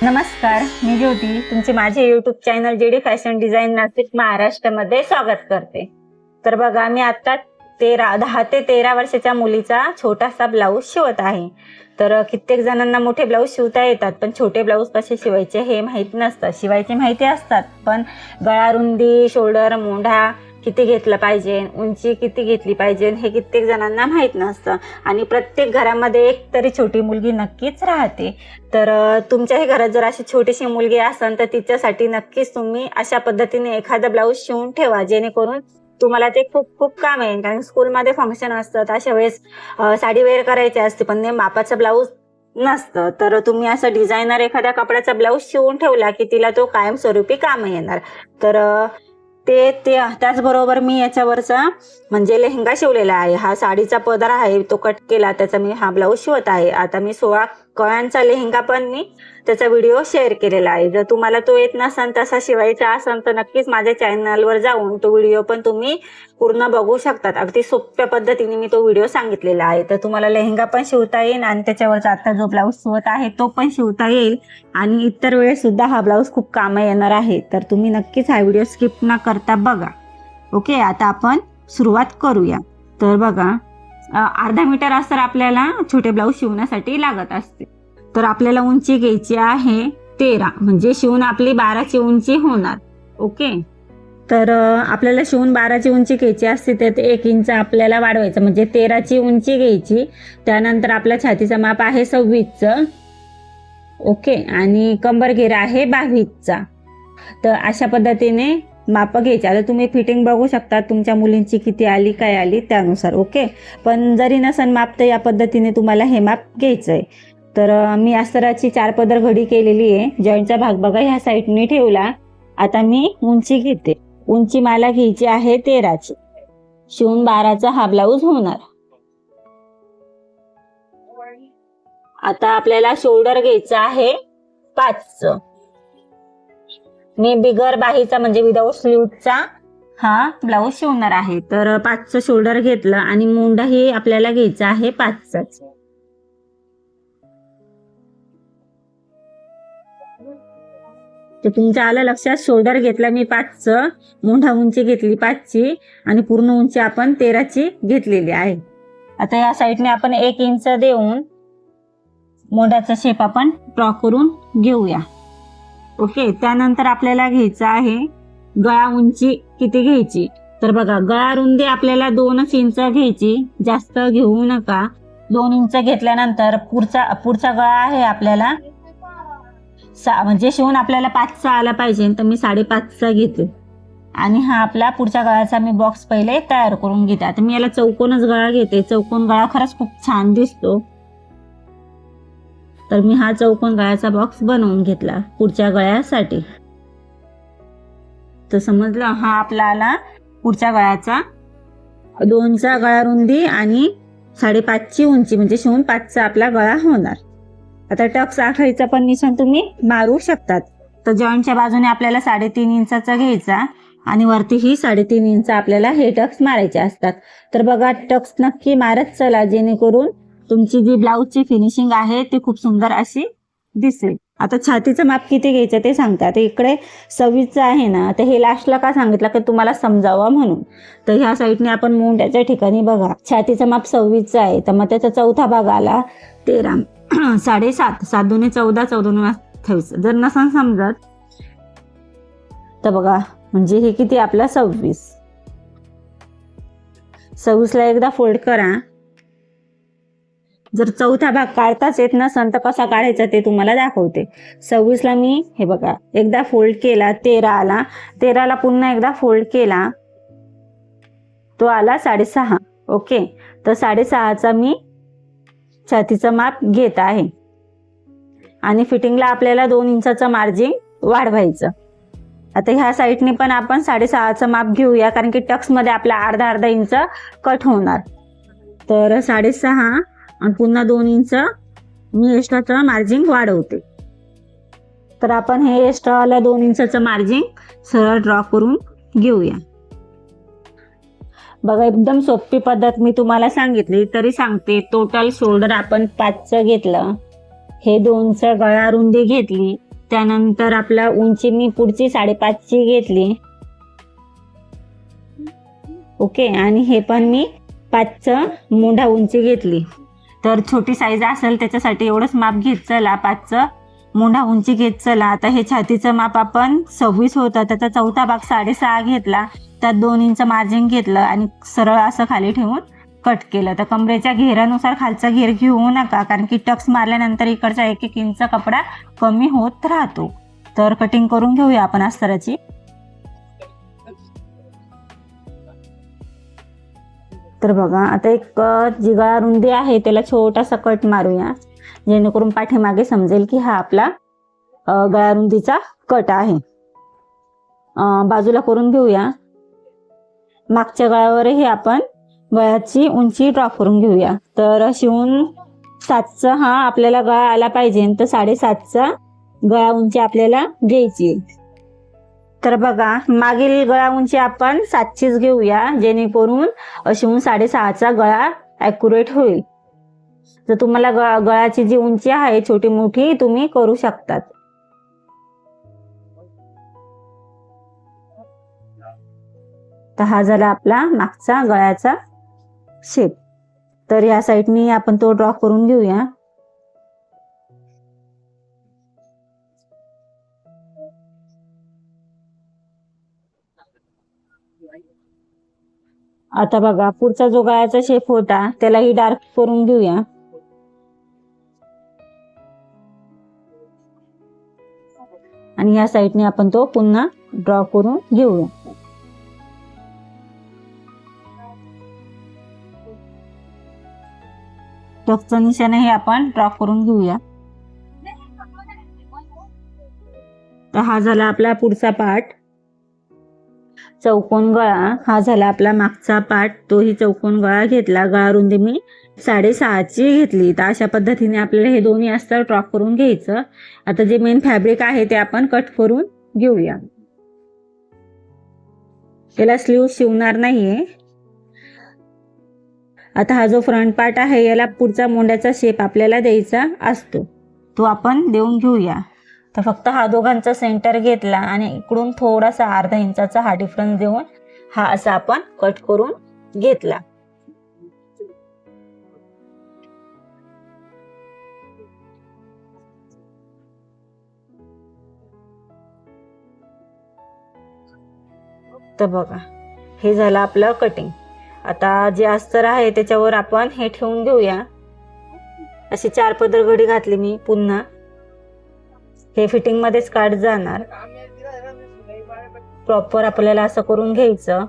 नमस्कार, मी ज्योती तुमचे माझे YouTube channel JD fashion design Nashik महाराष्ट्रामध्ये स्वागत करते. तर बघा, मी आता 10 ते 13 वर्षाच्या मुलीचा छोटासा ब्लाऊज शिवत आहे. तर कित्येक जणांना मोठे ब्लाऊज शिवता येतात, पण छोटे ब्लाऊज कसे शिवायचे हे माहीत नसतं. शिवायचे माहिती असतात, पण गळा रुंदी, शोल्डर, मोंढा किती घेतलं पाहिजे, उंची किती घेतली पाहिजे हे कित्येक जणांना माहीत नसतं. आणि प्रत्येक घरामध्ये एक तरी छोटी मुलगी नक्कीच राहते. तर तुमच्याही घरात जर अशी छोटीशी मुलगी असेल तर तिच्यासाठी नक्कीच तुम्ही अशा पद्धतीने एखादा ब्लाऊज शिवून ठेवा, जेणेकरून तुम्हाला ते खूप खूप काम येईल. कारण स्कूलमध्ये फंक्शन असतात, अशा वेळेस साडी वेअर करायची असते, पण ते मापाचं ब्लाऊज नसतं. तर तुम्ही असं डिझायनर एखाद्या कपड्याचा ब्लाऊज शिवून ठेवला की तिला तो कायमस्वरूपी काम येणार. तर त्याचबरोबर मी याच्यावरचा म्हणजे लेहंगा शिवलेला आहे. हा साडीचा पदर आहे, तो कट केला, त्याचा मी हा ब्लाऊज शिवत आहे. आता मी 16 कळ्यांचा लेहंगा पण मी त्याचा व्हिडिओ शेअर केलेला आहे. जर तुम्हाला तो येत नसेल, तसा शिवायचा असेल, तर नक्कीच माझ्या चॅनलवर जाऊन तो व्हिडिओ पण तुम्ही पूर्ण बघू शकतात. अगदी सोप्या पद्धतीने मी तो व्हिडिओ सांगितलेला आहे. तर तुम्हाला लेहंगा पण शिवता येईल आणि त्याच्यावरचा आता जो ब्लाऊज शिवत आहे तो पण शिवता येईल. आणि इतर वेळेस सुद्धा हा ब्लाऊज खूप कामं येणार आहे. तर तुम्ही नक्कीच हा व्हिडिओ स्किप न करता बघा. ओके, आता आपण सुरुवात करूया. तर बघा, अर्धा मीटर अस्तर आपल्याला छोटे ब्लाऊज शिवण्यासाठी लागत असते. तर आपल्याला उंची घ्यायची आहे 13, म्हणजे शिवून आपली 12ची उंची होणार. ओके, तर आपल्याला शिवून 12ची उंची घ्यायची असते, त्यात 1 इंच आपल्याला वाढवायचं, म्हणजे 13ची उंची घ्यायची. त्यानंतर आपला छातीचा माप आहे 26चं. ओके, आणि कंबर घेरा आहे 22चा. तर अशा पद्धतीने माप घ्यायचे. आता तुम्ही फिटिंग बघू शकता, तुमच्या मुलींची किती आली काय आली त्यानुसार. ओके, पण जरी नसेल माप तर या पद्धतीने तुम्हाला हे माप घ्यायचं आहे. तर मी अस्तराची 4 पदर घडी केलेली आहे. जॉईंटचा भाग बघा ह्या साईडने ठेवला. आता मी उंची घेते. उंची मला घ्यायची आहे 13ची. शिवून 12चा हा ब्लाऊज होणार. आता आपल्याला शोल्डर घ्यायचा आहे 5चं. मी बिगर बाहीचा म्हणजे विदाऊट स्लीवचा हा ब्लाऊज शिवणार आहे. तर 5चं शोल्डर घेतलं आणि मोंढा हे आपल्याला घ्यायचा आहे 5चाच. तर तुमच्या आलं लक्षात, शोल्डर घेतला मी 5चं, मोंढा उंची घेतली 5ची आणि पूर्ण उंची आपण 13ची घेतलेली आहे. आता या साईडने आपण 1 इंच देऊन मोंढाचा शेप आपण ड्रॉ करून घेऊया. ओके, त्यानंतर आपल्याला घ्यायचं आहे गळा उंची किती घ्यायची. तर बघा, गळा रुंदी आपल्याला 2 इंच घ्यायची, जास्त घेऊ नका. 2 इंच घेतल्यानंतर पुढचा गळा आहे आपल्याला म्हणजे शिवून आपल्याला 5चा आला पाहिजे, तर मी 5.5चा घेते. आणि हा आपला पुढच्या गळ्याचा मी बॉक्स पहिले तयार करून घेते. आता मी याला चौकोनच गळा घेते. चौकोन गळा खरंच खूप छान दिसतो. तर मी हा चौकोन गळ्याचा बॉक्स बनवून घेतला पुढच्या गळ्यासाठी. तर समजलं, हा आपला आला पुढच्या गळ्याचा 2चा गळा रुंदी आणि 5.5ची उंची, म्हणजे शिवून 5चा आपला गळा होणार. आता टक्स आखायचा पण निशाण तुम्ही मारू शकतात. तर जॉईंटच्या बाजूने आपल्याला 3.5 इंचाचा घ्यायचा आणि वरतीही 3.5 इंच आपल्याला हे टक्स मारायचे असतात. तर बघा, टक्स नक्की मारत चला, जेणेकरून तुमची जी ब्लाऊजची फिनिशिंग आहे ती खूप सुंदर अशी दिसेल. आता छातीचं माप किती घ्यायचं ते सांगतात. इकडे 26चं आहे ना, तर हे लास्टला का सांगितलं की तुम्हाला समजावं म्हणून. तर ह्या साईडने आपण मोंढ्याच्या ठिकाणी बघा, छातीचं माप 26चं आहे, तर मग त्याचा चौथा भाग आला 13, 7.5, 7 दुने 14, 14 दुने 28. जर नसन समजत तर बघा, म्हणजे हे किती आपला 26. 26ला एकदा फोल्ड करा. जर चौथा भाग काढताच येत नसेल तर कसा काढायचा ते तुम्हाला दाखवते. 26ला मी हे बघा एकदा फोल्ड केला, 13 आला. 13ला पुन्हा एकदा फोल्ड केला, तो आला 6.5. ओके, तर 6.5चा मी छातीचं माप घेत आहे. आणि फिटिंगला आपल्याला 2 इंचाचं मार्जिन वाढवायचं. आता ह्या साईडने पण आपण 6.5चं माप घेऊया, कारण की टक्समध्ये आपला अर्धा इंच कट होणार. तर 6.5 आणि पुन्हा 2 इंच मी एक्स्ट्राचं मार्जिन वाढवते. तर आपण हे एक्स्ट्रावाला 2 इंचाचं मार्जिन सरळ ड्रॉ करून घेऊया. बघा, एकदम सोपी पद्धत मी तुम्हाला सांगितली तरी सांगते. टोटल शोल्डर आपण 5चं घेतलं, हे 2चं गळा रुंदी घेतली, त्यानंतर आपला उंची मी पुढची 5.5ची घेतली. ओके, आणि हे पण मी 5चं मोंढा उंची घेतली. तर छोटी साईज असेल त्याच्यासाठी एवढंच माप घेत चला, 5चं मोंढा उंची घेत चला. आता हे छातीचं माप आपण 26 होतं, त्याचा चौथा भाग 6.5 घेतला, त्यात 2 इंच मार्जिन घेतलं आणि सरळ असं खाली ठेवून कट केलं. तर कमरेच्या घेरानुसार खालचा घेर घेऊ नका, कारण की टक्स मारल्यानंतर इकडचा 1-1 इंच कपडा कमी होत राहतो. तर कटिंग करून घेऊया आपण अस्तराची. तर बघा, आता एक जी गळा रुंदी आहे त्याला छोटासा कट मारूया, जेणेकरून पाठीमागे समजेल की हा आपला गळा रुंदीचा कट आहे. बाजूला करून घेऊया. मागच्या गळ्यावरही आपण गळ्याची उंची ड्रॉ करून घेऊया. तर शिवून 7चा हा आपल्याला गळा आला पाहिजे, तर 7.5चा गळा उंची आपल्याला घ्यायची. तर बघा, मागील गळा उंची आपण 7चीच घेऊया, जेणेकरून शिवून 6.5चा गळा ॲक्युरेट होईल. जर तुम्हाला गळाची जी उंची आहे छोटी मोठी तुम्ही करू शकतात. तर हा झाला आपला मागचा गळ्याचा शेप. तर या साईडनी आपण तो ड्रॉ करून घेऊया. आता बघा, पुढचा जो गळ्याचा शेप होता त्यालाही डार्क करून घेऊया. आणि या साईडने आपण तो पुन्हा ड्रॉ करून घेऊया. टक्सचं निशाणही आपण ड्रॉ करून घेऊया. तर हा झाला आपला पुढचा पार्ट, चौकोन गळा. हा झाला आपला मागचा पार्ट, तोही चौकोन गळा घेतला. गळा रुंदी मी 6.5ची घेतली. तर अशा पद्धतीने आपल्याला हे दोन्ही अस्तर ड्रॉ करून घ्यायचं. आता जे मेन फॅब्रिक आहे ते आपण कट करून घेऊया. याला स्लीव शिवणार नाहीये. आता हा जो फ्रंट पार्ट आहे याला पुढचा मोंड्याचा शेप आपल्याला द्यायचा असतो, तो आपण देऊन घेऊया. तर फक्त हा दोघांचा सेंटर घेतला आणि इकडून थोडासा अर्धा इंचाचा हा डिफरन्स देऊन हा असा आपण कट करून घेतला. तर बघा, हे झालं आपलं कटिंग. आता जे अस्तर आहे त्याच्यावर आपण हे ठेवून घेऊया. अशी 4 पदर घडी घातली मी. पुन्हा हे फिटिंग मध्येच काढ जाणार. प्रॉपर आपल्याला असं करून घ्यायचं.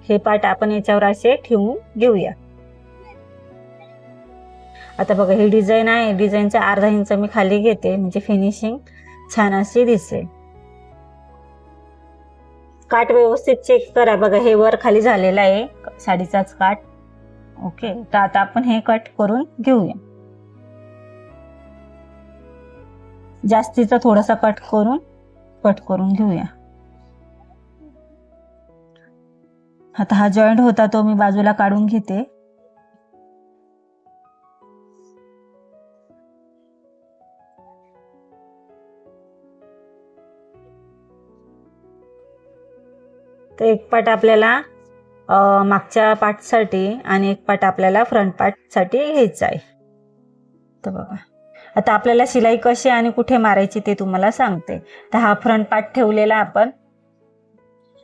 हे पार्ट आपण याच्यावर असे ठेवून घेऊया. आता बघा, ही डिझाईन आहे, डिझाईनचा अर्धा इंच मी खाली घेते, म्हणजे फिनिशिंग छान अशी दिसेल. काट व्यवस्थित चेक करा. बघा, हे वर खाली झालेलं आहे साडीचाच काट. ओके, तर आता आपण हे कट करून घेऊया. जास्तीचा थोडासा कट करून घेऊया. आता हा जॉईंट होता तो मी बाजूला काढून घेते. तर एक पार्ट आपल्याला मागच्या पार्टसाठी आणि एक पार्ट आपल्याला फ्रंट पार्टसाठी घ्यायचा आहे. तर बघा, आता आपल्याला शिलाई कशी आणि कुठे मारायची ते तुम्हाला सांगते. तर हा फ्रंट पार्ट ठेवलेला आपण.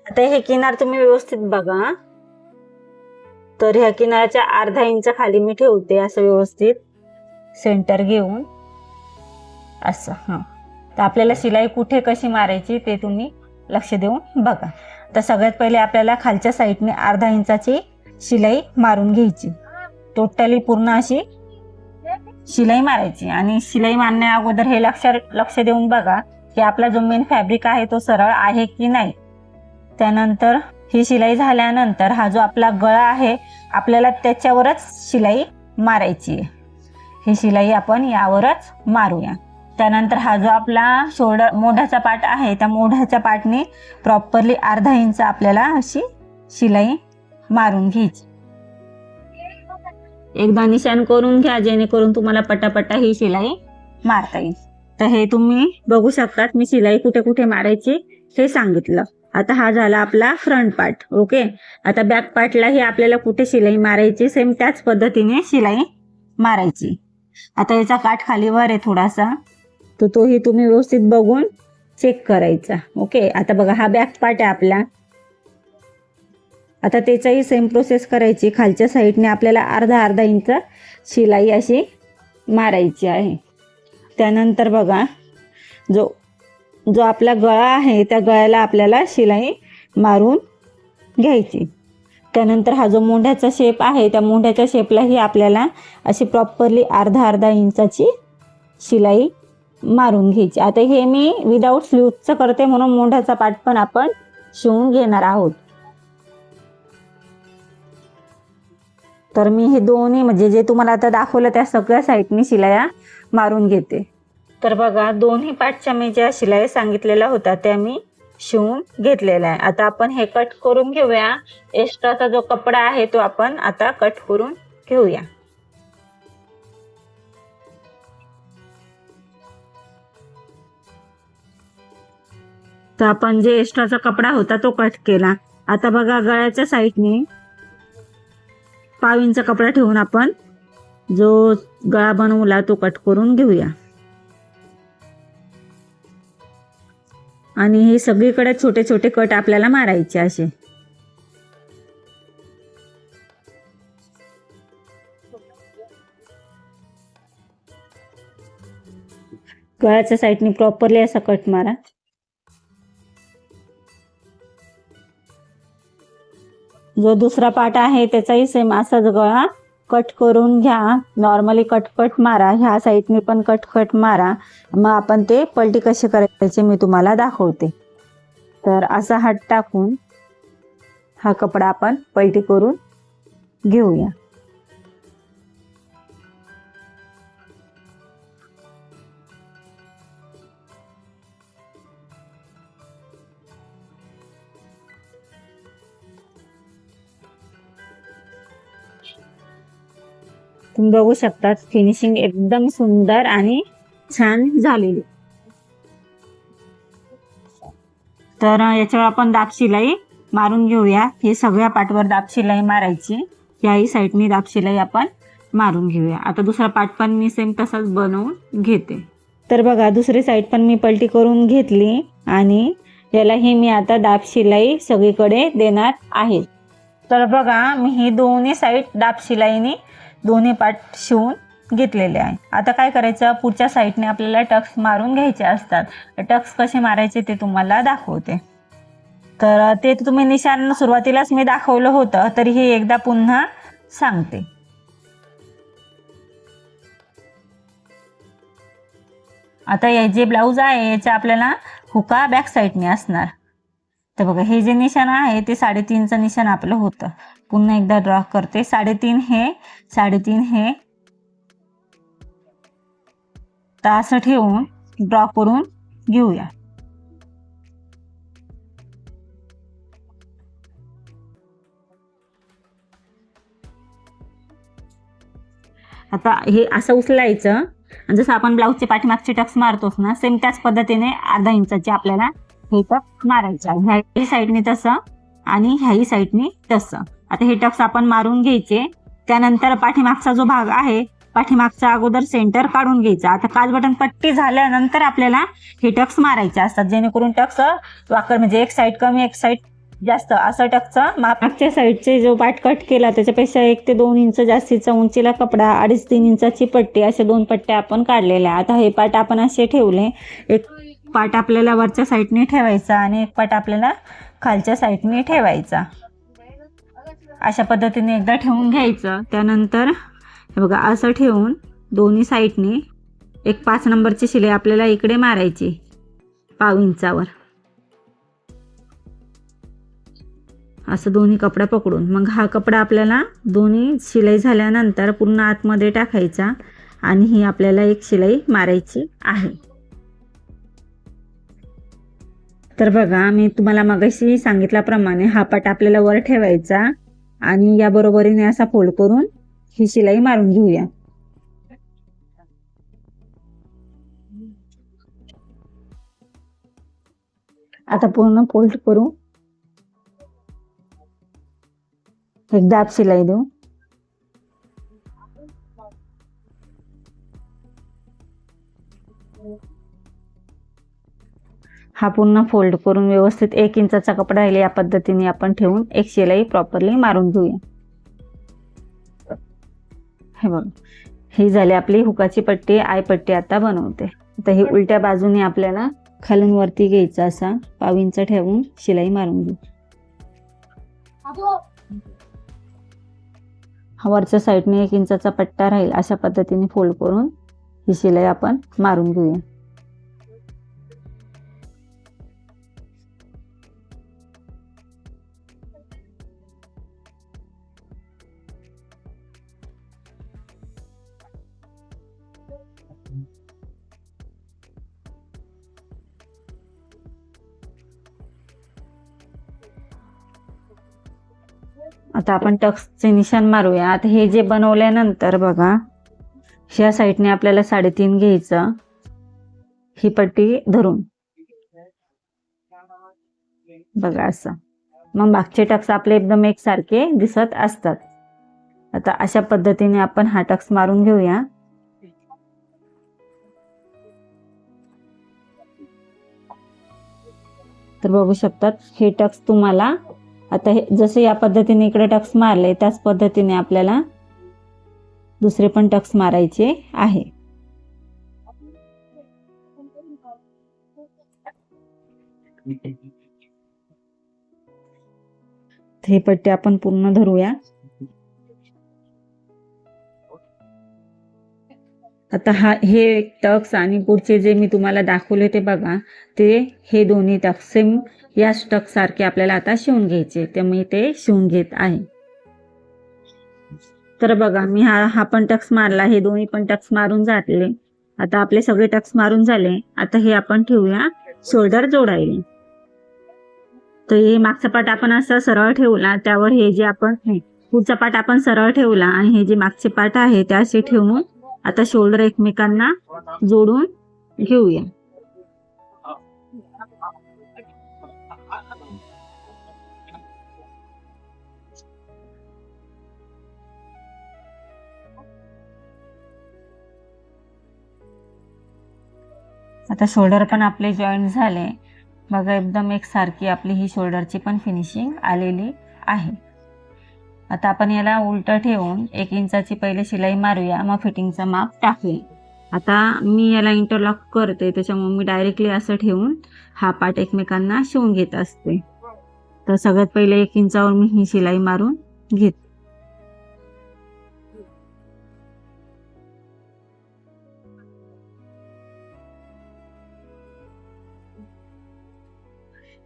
आता हे किनार तुम्ही व्यवस्थित बघा. तर ह्या किनाराच्या अर्धा इंच खाली मी ठेवते, असं व्यवस्थित सेंटर घेऊन असं. तर आपल्याला शिलाई कुठे कशी मारायची ते तुम्ही लक्ष देऊन बघा. तर सगळ्यात पहिले आपल्याला खालच्या साईडने अर्धा इंचाची शिलाई मारून घ्यायची. टोटली पूर्ण अशी शिलाई मारायची. आणि शिलाई मारण्या अगोदर हे लक्ष देऊन बघा की आपला जो मेन फॅब्रिक आहे तो सरळ आहे की नाही. त्यानंतर ही शिलाई झाल्यानंतर हा जो आपला गळा आहे आपल्याला त्याच्यावरच शिलाई मारायची आहे. ही शिलाई आपण यावरच मारूया. त्यानंतर हा जो आपला शोल्डर मोढ्याचा पार्ट आहे त्या मोढ्याच्या पार्टने प्रॉपरली अर्धा इंच आपल्याला अशी शिलाई मारून घ्यायची. एकदा निशाण करून घ्या, जेणेकरून तुम्हाला पटापटा ही शिलाई मारता येईल. तर हे तुम्ही बघू शकतात, मी शिलाई कुठे कुठे मारायची हे सांगितलं. आता हा झाला आपला फ्रंट पार्ट. ओके, आता बॅक पार्टलाही आपल्याला कुठे शिलाई मारायची, सेम त्याच पद्धतीने शिलाई मारायची. आता याचा काठ खालीवर आहे थोडासा, तर तोही तुम्ही व्यवस्थित बघून चेक करायचा. ओके, आता बघा हा बॅक पार्ट आहे आपला. आता त्याचाही सेम प्रोसेस करायची. खालच्या साईडने आपल्याला अर्धा इंच शिलाई अशी मारायची आहे. त्यानंतर बघा जो आपला गळा आहे त्या गळ्याला आपल्याला शिलाई मारून घ्यायची. त्यानंतर हा जो मोंढ्याचा शेप आहे त्या मोंढ्याच्या शेपलाही आपल्याला अशी प्रॉपरली अर्धा इंचाची शिलाई मारून घ्यायची. आता हे मी विदाऊट स्लीव्हचं करते म्हणून मोंढ्याचा पार्ट पण आपण शिवून घेणार आहोत. तर मी हे दोन्ही म्हणजे जे तुम्हाला आता दाखवलं त्या सगळ्या साईडनी शिलाया मारून घेते. तर बघा दोन्ही पार्टच्या मी ज्या शिलाई सांगितलेल्या होत्या त्या मी शिवून घेतलेला आहे. आता आपण हे कट करून घेऊया. एक्स्ट्राचा जो कपडा आहे तो आपण आता कट करून घेऊया. तर आपण जे एक्स्ट्राचा कपडा होता तो कट केला. आता बघा गळ्याच्या साईडने 5 इंच कपडा ठेवून आपण जो गळा बनवला तो कट करून घेऊया. आणि हे सगळीकडे छोटे छोटे कट आपल्याला मारायचे असे. गळ्याच्या साईडने प्रॉपरली असा कट मारा. जो दुसरा पार्ट आहे त्याचाही सेम असाच गळा कट करून घ्या. नॉर्मली कट मारा. ह्या साईडने पण कट मारा. मग आपण ते पलटी कशी करायची मी तुम्हाला दाखवते. तर असा हात टाकून हा कपडा आपण पलटी करून घेऊया. तुम्ही बघू शकता फिनिशिंग एकदम सुंदर आणि छान झालेली. तर याच्यावर आपण दाब शिलाई मारून घेऊया. हे सगळ्या पार्टवर दाब शिलाई मारायची. याही साईडनी दाब शिलाई आपण मारून घेऊया. आता दुसरा पार्ट पण मी सेम तसाच बनवून घेते. तर बघा दुसरी साईड पण मी पलटी करून घेतली आणि यालाही मी आता दाब शिलाई सगळीकडे देणार आहे. तर बघा मी ही दोन्ही साईड दाब शिलाईने दोन्ही पार्ट शिवून घेतलेले आहे. आता काय करायचं, पुढच्या साईडने आपल्याला टक्स मारून घ्यायचे असतात. टक्स कसे मारायचे ते तुम्हाला दाखवते. तर ते तुम्ही निशाण सुरुवातीलाच मी दाखवलं होतं, तरीही एकदा पुन्हा सांगते. आता हे जे ब्लाऊज आहे याच्या आपल्याला हुका बॅक साईडने असणार. तर बघा हे जे निशाण आहे ते 3.5चं निशाण आपलं होतं. पुन्हा एकदा ड्रॉ करते. 3.5 हे 3.5 हे तर असं ठेवून ड्रॉ करून घेऊया. आता हे असं उचलायचं आणि जसं आपण ब्लाऊजचे पाठीमागचे टक्स मारतोच ना, सेम त्याच पद्धतीने अर्धा इंचाचे आपल्याला हे टक्स मारायचे. ह्याही साईडने तसं आणि ह्याही साईडने तसं. आता हे टक्स आपण मारून घ्यायचे. त्यानंतर पाठीमागचा जो भाग आहे पाठीमागचा अगोदर सेंटर काढून घ्यायचा. आता काच बटन पट्टी झाल्यानंतर आपल्याला हे टक्स मारायचे असतात, जेणेकरून टक्स वाकड म्हणजे एक साईड कमी एक साईड जास्त असं टक्सचं मागच्या साईडचे जो पार्ट कट केला त्याच्यापेक्षा 1 ते 2 इंच जास्तीचा उंचीला कपडा, 2.5-3 इंचाची पट्टी, अशा 2 पट्ट्या आपण काढलेल्या. आता हे पार्ट आपण असे ठेवले. एक पार्ट आपल्याला वरच्या साईडने ठेवायचा आणि एक पार्ट आपल्याला खालच्या साईडने ठेवायचा. अशा पद्धतीने एकदा ठेवून घ्यायचं. त्यानंतर हे बघा असं ठेवून दोन्ही साईडने एक 5 नंबरची शिलाई आपल्याला इकडे मारायची 1/2 इंचावर. असं दोन्ही कपडा पकडून मग हा कपडा आपल्याला दोन्ही शिलाई झाल्यानंतर पूर्ण आतमध्ये टाकायचा आणि ही आपल्याला एक शिलाई मारायची आहे. तर बघा मी तुम्हाला मगाशी सांगितल्याप्रमाणे हा पाट आपल्याला वर ठेवायचा आणि या बरोबरीने असा फोल्ड करून ही शिलाई मारून घेऊया. आता पूर्ण फोल्ड करू, एक दाब शिलाई देऊ. हा पूर्ण फोल्ड करून व्यवस्थित 1 इंचाचा कपडा राहील या पद्धतीने आपण ठेवून एक शिलाई प्रॉपरली मारून घेऊया. हे बघ, ही झाली आपली हुकाची पट्टी, आय पट्टी आता बनवते. आता ही उलट्या बाजूने आपल्याला खालून वरती घ्यायचा, असा 1.5 इंच ठेवून शिलाई मारून घेऊ. हा वरच्या साईडने 1 इंचाचा पट्टा राहील अशा पद्धतीने फोल्ड करून ही शिलाई आपण मारून घेऊया. आता आपण टक्सचे निशाण मारूया. आता हे जे बनवल्यानंतर बघा, ह्या साईडने आपल्याला 3.5 घ्यायचं, ही पट्टी धरून बघा असं. मग मागचे टक्स आपले एकदम एकसारखे दिसत असतात. आता अशा पद्धतीने आपण हा टक्स मारून घेऊया. तर बघू शकतात हे टक्स तुम्हाला आता हे जसे या पद्धतीने इकडे टक्स मारले त्याच पद्धतीने आपल्याला दुसरे पण टक्स मारायचे आहे. हे पट्टी आपण पूर्ण धरूया. आता हे टक्स आणि पुढचे जे मी तुम्हाला दाखवले ते बघा, ते हे दोन्ही टक्स सेम याच टक्स सारखे आपल्याला आता शिवून घ्यायचे, ते मी ते शिवून घेत आहे. तर बघा मी हा पण टक्स मारला, हे दोन्ही पण टक्स मारून झाले. आता आपले सगळे टक्स मारून झाले. आता हे आपण ठेवूया शोल्डर जोडायला. तर हे मागचा पाट आपण असं सरळ ठेवला, त्यावर हे जे आपण पुढचा पाट आपण सरळ ठेवला आणि हे जे मागचे पाट आहे ते असे ठेवून आता शोल्डर एकमेकांना जोडून घेऊया. आता शोल्डर पण आपले जॉईंट झाले बघा, एकदम एकसारखी आपली ही शोल्डरची पण फिनिशिंग आलेली आहे. आता आपण याला उलटं ठेवून 1 इंचाची पहिले शिलाई मारूया, मग फिटिंगचं माप टाकूया. आता मी याला इंटरलॉक करते, त्याच्यामुळे मी डायरेक्टली असं ठेवून हा पार्ट एकमेकांना शिवून घेत असते. तर सगळ्यात पहिले 1 इंचावर मी ही शिलाई मारून घेते.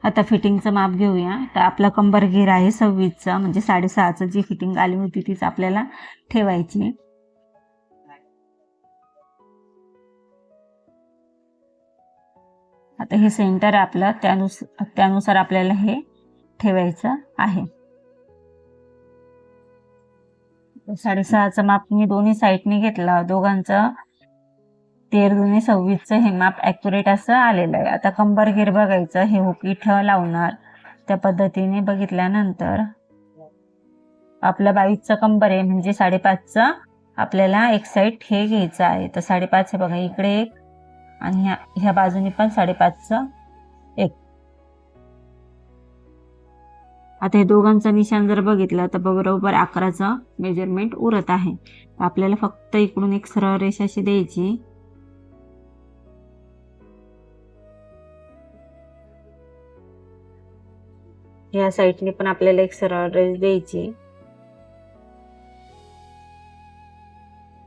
आता फिटिंगचं माप घेऊया. तर आपला कंबर घेर आहे 26चा, म्हणजे 6.5चं जी फिटिंग आली होती तीच आपल्याला ठेवायची. आता हे सेंटर आपलं त्यानुसार आपल्याला हे ठेवायचं आहे. 6.5चं माप मी दोन्ही साईडने घेतला, दोघांचं 13 × 26चं हे माप ॲक्युरेट असं आलेलं आहे. आता कंबर घेर बघायचं, हे हुक इथं लावणार. त्या पद्धतीने बघितल्यानंतर आपलं 22चं कंबर आहे, म्हणजे 5.5चं आपल्याला एक साईड हे घ्यायचं आहे. तर 5.5 हे बघा, इकडे एक आणि ह्या बाजूने पण 5.5चं एक. आता हे दोघांचं निशाण जर बघितलं तर बरोबर 11चं मेजरमेंट उरत आहे. आपल्याला फक्त इकडून एक सरळ रेषा अशी द्यायची. या साईडने पण आपल्याला एक सरळ रेष द्यायची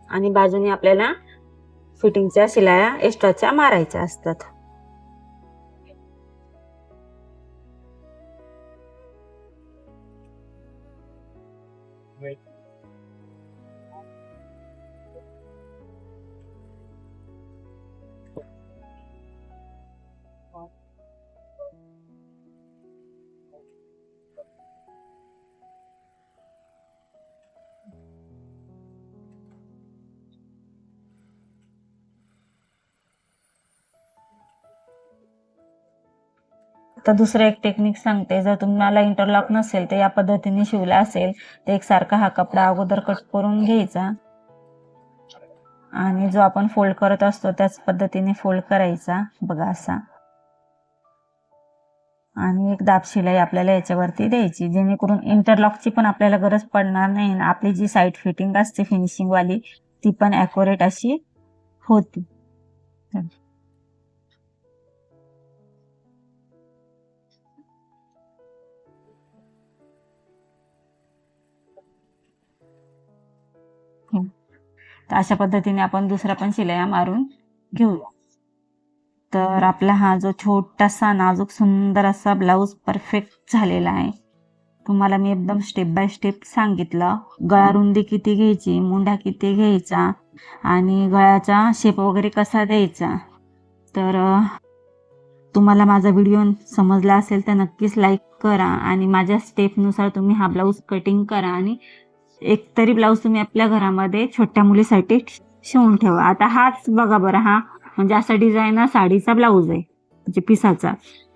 आणि बाजूने आपल्याला फिटिंगच्या शिलाया एक्स्ट्राच्या मारायच्या असतात. आता दुसरं एक टेक्निक सांगते. जर तुम्हाला इंटरलॉक नसेल तर या पद्धतीने शिवला असेल तर एकसारखा हा कपडा अगोदर कट करून घ्यायचा आणि जो आपण फोल्ड करत असतो त्याच पद्धतीने फोल्ड करायचा बघा असा, आणि एक दाब शिलाई आपल्याला याच्यावरती द्यायची, जेणेकरून इंटरलॉकची पण आपल्याला गरज पडणार नाही. आपली जी साईड फिटिंग असते फिनिशिंग वाली ती पण ॲक्युरेट अशी होती. तर अशा पद्धतीने आपण दुसरा पण शिलाया मारून घेऊ. तर आपला हा जो छोटासा नाजूक सुंदर असा ब्लाऊज परफेक्ट झालेला आहे. तुम्हाला मी एकदम स्टेप बाय स्टेप सांगितलं. गळा रुंदी किती घ्यायची, मुंढा किती घ्यायचा आणि गळ्याचा शेप वगैरे कसा द्यायचा. तर तुम्हाला माझा व्हिडिओ समजला असेल तर नक्कीच लाईक करा आणि माझ्या स्टेपनुसार तुम्ही हा ब्लाऊज कटिंग करा आणि एक तरी ब्लाऊज तुम्ही आपल्या घरामध्ये छोट्या मुलीसाठी शिवून ठेवा. आता हाच बघा बरं, हा म्हणजे असा डिझाईन साडीचा ब्लाऊज आहे म्हणजे पिसाचा.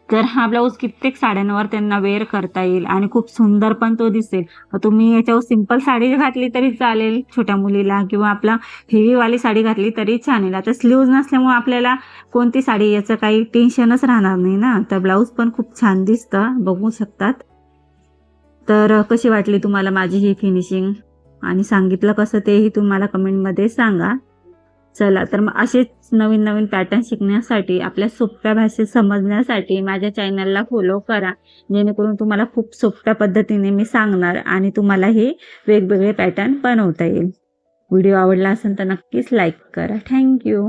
तर हा ब्लाऊज कित्येक साड्यांवर त्यांना वेअर करता येईल आणि खूप सुंदर पण तो दिसेल. तुम्ही याच्यावर सिंपल साडी घातली तरी चालेल छोट्या मुलीला, किंवा आपला हेवीवाली साडी घातली तरी छान. आता स्लीव्ज नसल्यामुळे आपल्याला कोणती साडी याचं काही टेन्शनच राहणार नाही ना. तर ब्लाऊज पण खूप छान दिसतं, बघू शकतात. तर कशी वाटली तुम्हाला माझी ही फिनिशिंग आणि सांगितलं कसं तेही तुम्हाला कमेंटमध्ये सांगा. चला तर मग असेच नवीन नवीन पॅटर्न शिकण्यासाठी, आपल्या सोप्या भाषेत समजण्यासाठी माझ्या चॅनलला फॉलो करा, जेणेकरून तुम्हाला खूप सोप्या पद्धतीने मी सांगणार आणि तुम्हाला हे वेगवेगळे पॅटर्न बनवता येईल. व्हिडिओ आवडला असेल तर नक्कीच लाईक करा. थँक्यू.